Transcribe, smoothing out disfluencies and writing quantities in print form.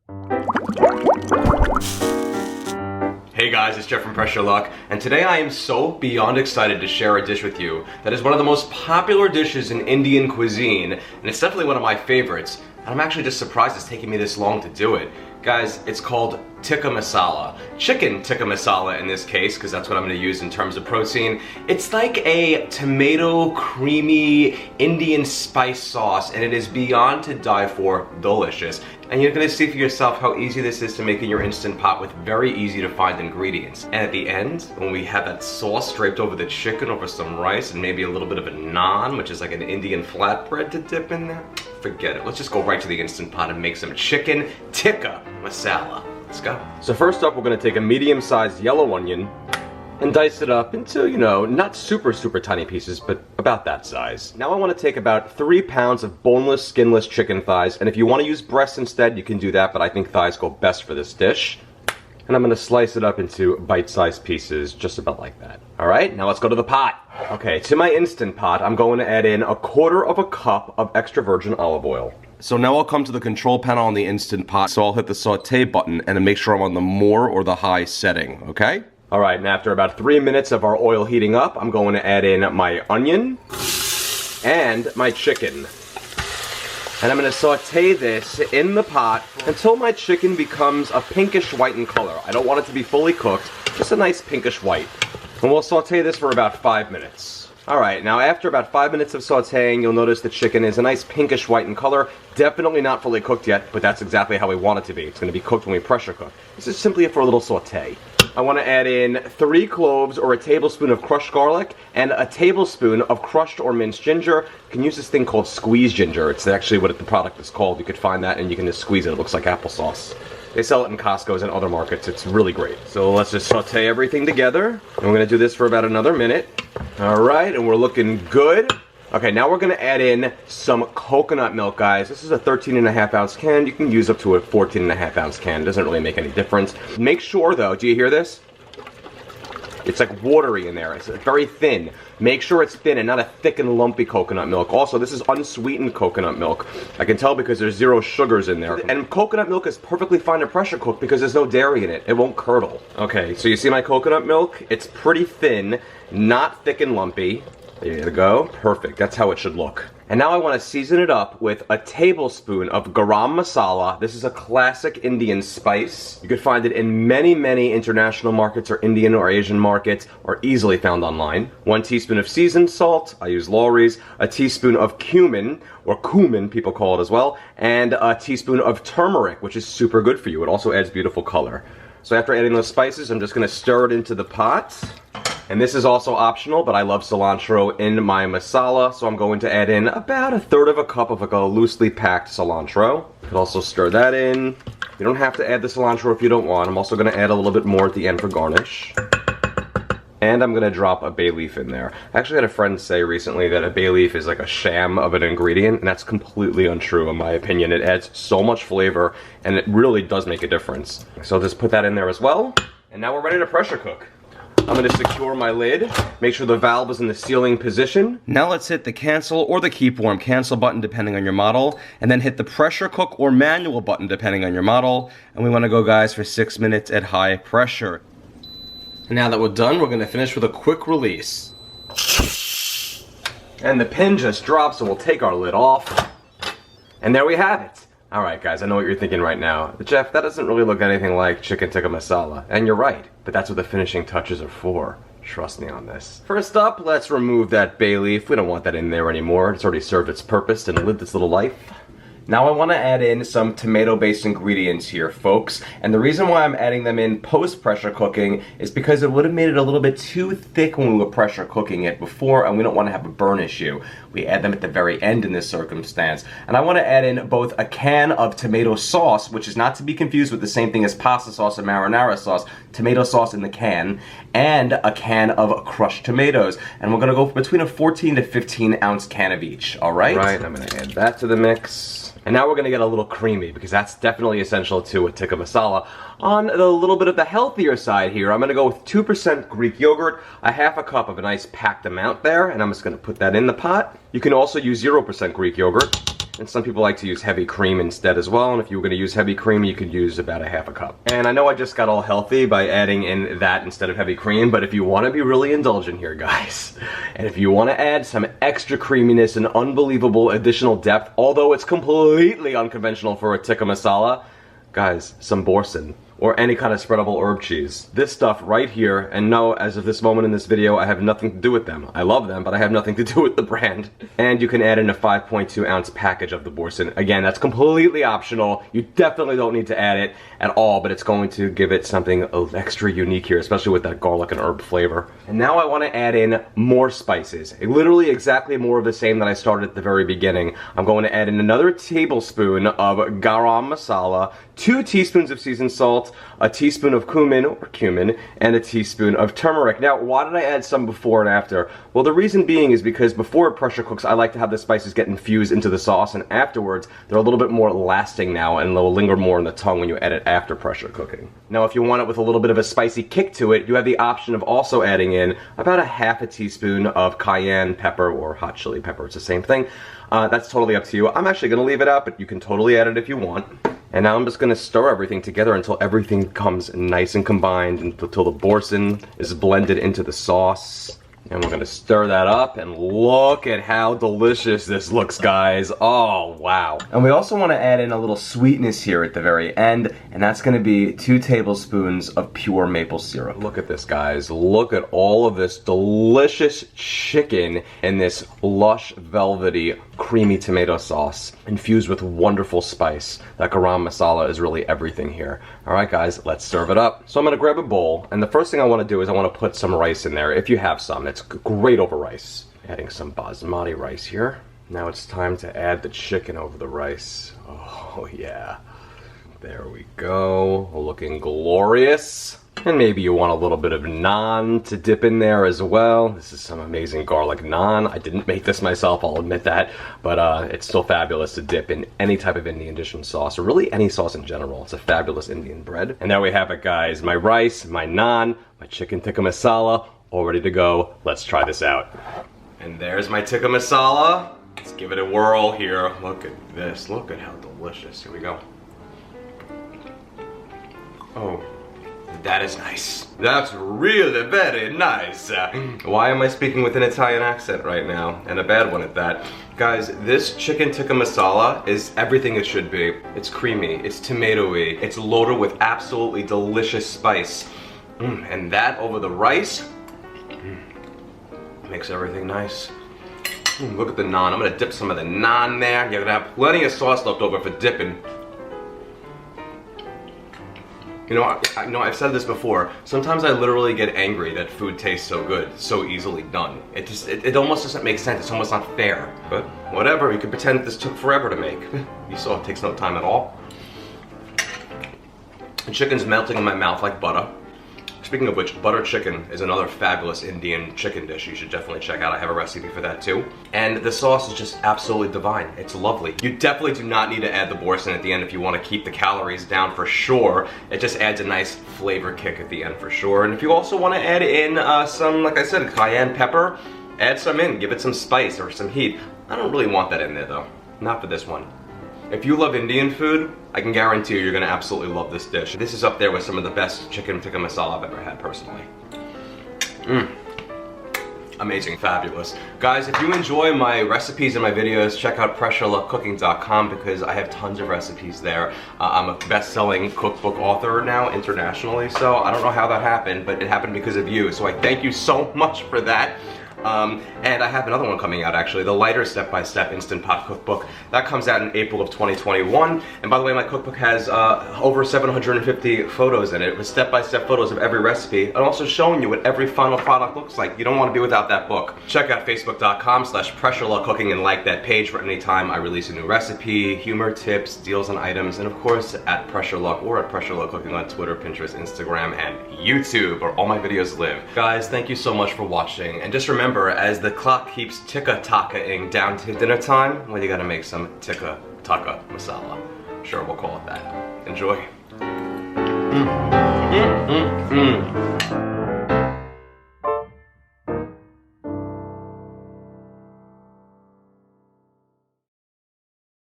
Hey guys, it's Jeff from Press Your Luck, and today I am so beyond excited to share a dish with you that is one of the most popular dishes in Indian cuisine, and it's definitely one of my favorites, and I'm actually just surprised it's taking me this long to do it. Guys, it's called Tikka Masala. Chicken Tikka Masala in this case, because that's what I'm going to use in terms of protein. It's like a tomato creamy Indian spice sauce, and it is beyond to die for delicious. And you're going to see for yourself how easy this is to make in your Instant Pot with very easy to find ingredients. And at the end, when we have that sauce draped over the chicken, over some rice, and maybe a little bit of a naan, which is like an Indian flatbread to dip in there, forget it. Let's just go right to the Instant Pot and make some Chicken Tikka Masala. Let's go. So first up, we're going to take a medium-sized yellow onion and dice it up into, you know, not super tiny pieces, but about that size. Now I want to take about 3 pounds of boneless, skinless chicken thighs, and if you want to use breasts instead, you can do that, but I think thighs go best for this dish. And I'm going to slice it up into bite-sized pieces, just about like that. Alright, now let's go to the pot. Okay, to my Instant Pot, I'm going to add in 1/4 cup of extra virgin olive oil. So now I'll come to the control panel on the Instant Pot, so I'll hit the saute button and make sure I'm on the more or the high setting, okay? Alright, and after about 3 minutes of our oil heating up, I'm going to add in my onion and my chicken. And I'm going to saute this in the pot until my chicken becomes a pinkish white in color. I don't want it to be fully cooked, just a nice pinkish white. And we'll saute this for about 5 minutes. Alright, now after about 5 minutes of sauteing, you'll notice the chicken is a nice pinkish white in color. Definitely not fully cooked yet, but that's exactly how we want it to be. It's going to be cooked when we pressure cook. This is simply for a little saute. I want to add in 3 cloves or a tablespoon of crushed garlic and a tablespoon of crushed or minced ginger. You can use this thing called squeeze ginger. It's actually what the product is called. You could find that and you can just squeeze it. It looks like applesauce. They sell it in Costco's and other markets. It's really great. So let's just saute everything together. And we're going to do this for about another minute. Alright, and we're looking good. Okay, now we're going to add in some coconut milk, guys. This is a 13.5 ounce can. You can use up to a 14.5 ounce can. It doesn't really make any difference. Make sure, though, do you hear this? It's like watery in there. It's very thin. Make sure it's thin and not a thick and lumpy coconut milk. Also, this is unsweetened coconut milk. I can tell because there's 0 sugars in there. And coconut milk is perfectly fine to pressure cook because there's no dairy in it. It won't curdle. Okay, so you see my coconut milk? It's pretty thin, not thick and lumpy. There you go. Perfect. That's how it should look. And now I want to season it up with a tablespoon of garam masala. This is a classic Indian spice. You could find it in many international markets or Indian or Asian markets, or easily found online. 1 teaspoon of seasoned salt. I use Lawry's. A teaspoon of cumin, or cumin people call it as well. And a teaspoon of turmeric, which is super good for you. It also adds beautiful color. So after adding those spices, I'm just going to stir it into the pot. And this is also optional, but I love cilantro in my masala, so I'm going to add in about 1/3 cup of like a loosely packed cilantro. You could also stir that in. You don't have to add the cilantro if you don't want. I'm also going to add a little bit more at the end for garnish. And I'm going to drop a bay leaf in there. I actually had a friend say recently that a bay leaf is like a sham of an ingredient, and that's completely untrue in my opinion. It adds so much flavor, and it really does make a difference. So I'll just put that in there as well. And now we're ready to pressure cook. I'm going to secure my lid, make sure the valve is in the sealing position. Now let's hit the cancel or the keep warm cancel button depending on your model, and then hit the pressure cook or manual button depending on your model. And we want to go, guys, for 6 minutes at high pressure. And now that we're done, we're going to finish with a quick release. And the pin just drops, so we'll take our lid off. And there we have it. Alright guys, I know what you're thinking right now. But Jeff, that doesn't really look anything like Chicken Tikka Masala. And you're right, but that's what the finishing touches are for. Trust me on this. First up, let's remove that bay leaf. We don't want that in there anymore. It's already served its purpose and lived its little life. Now I want to add in some tomato-based ingredients here, folks. And the reason why I'm adding them in post-pressure cooking is because it would have made it a little bit too thick when we were pressure cooking it before, and we don't want to have a burn issue. We add them at the very end in this circumstance. And I want to add in both a can of tomato sauce, which is not to be confused with the same thing as pasta sauce and marinara sauce, tomato sauce in the can, and a can of crushed tomatoes. And we're going to go for between a 14 to 15 ounce can of each, alright? Right, I'm going to add that to the mix. And now we're going to get a little creamy, because that's definitely essential to a tikka masala. On the little bit of the healthier side here, I'm going to go with 2% Greek yogurt, a half a cup of a nice packed amount there, and I'm just going to put that in the pot. You can also use 0% Greek yogurt. And some people like to use heavy cream instead as well, and if you were going to use heavy cream, you could use about a half a cup. And I know I just got all healthy by adding in that instead of heavy cream, but if you want to be really indulgent here, guys, and if you want to add some extra creaminess and unbelievable additional depth, although it's completely unconventional for a tikka masala, guys, some boursin, or any kind of spreadable herb cheese. This stuff right here, and no, as of this moment in this video, I have nothing to do with them. I love them, but I have nothing to do with the brand. And you can add in a 5.2 ounce package of the boursin. Again, that's completely optional. You definitely don't need to add it at all, but it's going to give it something extra unique here, especially with that garlic and herb flavor. And now I want to add in more spices. Literally exactly more of the same that I started at the very beginning. I'm going to add in another tablespoon of garam masala, 2 teaspoons of seasoned salt, a teaspoon of cumin, and a teaspoon of turmeric. Now, why did I add some before and after? Well, the reason being is because before it pressure cooks, I like to have the spices get infused into the sauce, and afterwards, they're a little bit more lasting now, and they'll linger more in the tongue when you add it after pressure cooking. Now, if you want it with a little bit of a spicy kick to it, you have the option of also adding in about a half a teaspoon of cayenne pepper or hot chili pepper. It's the same thing. That's totally up to you. I'm actually going to leave it out, but you can totally add it if you want. And now I'm just going to stir everything together until everything comes nice and combined, until the boursin is blended into the sauce. And we're going to stir that up, and look at how delicious this looks, guys. Oh, wow. And we also want to add in a little sweetness here at the very end, and that's going to be 2 tablespoons of pure maple syrup. Look at this, guys. Look at all of this delicious chicken in this lush, velvety, creamy tomato sauce, infused with wonderful spice. That garam masala is really everything here. All right, guys, let's serve it up. So I'm going to grab a bowl, and the first thing I want to do is I want to put some rice in there, if you have some. It's great over rice. Adding some basmati rice here. Now it's time to add the chicken over the rice. Oh yeah. There we go. Looking glorious. And maybe you want a little bit of naan to dip in there as well. This is some amazing garlic naan. I didn't make this myself, I'll admit that, but it's still fabulous to dip in any type of Indian dish and sauce, or really any sauce in general. It's a fabulous Indian bread. And there we have it, guys. My rice, my naan, my chicken tikka masala, all ready to go. Let's try this out. And there's my tikka masala. Let's give it a whirl here. Look at this. Look at how delicious. Here we go. Oh, that is nice. That's really very nice. Why am I speaking with an Italian accent right now? And a bad one at that. Guys, this chicken tikka masala is everything it should be. It's creamy, it's tomatoey, it's loaded with absolutely delicious spice. And that over the rice, makes everything nice. Look at the naan. I'm gonna dip some of the naan there. You're gonna have plenty of sauce left over for dipping. You know, I've said this before. Sometimes I literally get angry that food tastes so good, so easily done. It almost doesn't make sense. It's almost not fair. But whatever, you can pretend this took forever to make. You saw it takes no time at all. The chicken's melting in my mouth like butter. Speaking of which, butter chicken is another fabulous Indian chicken dish you should definitely check out. I have a recipe for that too. And the sauce is just absolutely divine. It's lovely. You definitely do not need to add the boursin at the end if you want to keep the calories down for sure. It just adds a nice flavor kick at the end for sure. And if you also want to add in some, like I said, cayenne pepper, add some in, give it some spice or some heat. I don't really want that in there though. Not for this one. If you love Indian food, I can guarantee you're gonna absolutely love this dish. This is up there with some of the best chicken tikka masala I've ever had personally. Amazing, fabulous. Guys, if you enjoy my recipes and my videos, check out pressurelockcooking.com because I have tons of recipes there. I'm a best-selling cookbook author now internationally, so I don't know how that happened, but it happened because of you. So I thank you so much for that. And I have another one coming out actually, the lighter step-by-step Instant Pot cookbook. That comes out in April of 2021. And by the way, my cookbook has over 750 photos in it with step-by-step photos of every recipe and also showing you what every final product looks like. You don't want to be without that book. Check out facebook.com/pressurelockcooking and like that page for any time I release a new recipe, humor, tips, deals on items, and of course at Pressure Luck or at Pressure Luck Cooking on Twitter, Pinterest, Instagram, and YouTube, where all my videos live. Guys, thank you so much for watching, and just remember, as the clock keeps tikka-taka-ing down to dinner time, well, you gotta make some tikka masala. Sure, we'll call it that. Enjoy.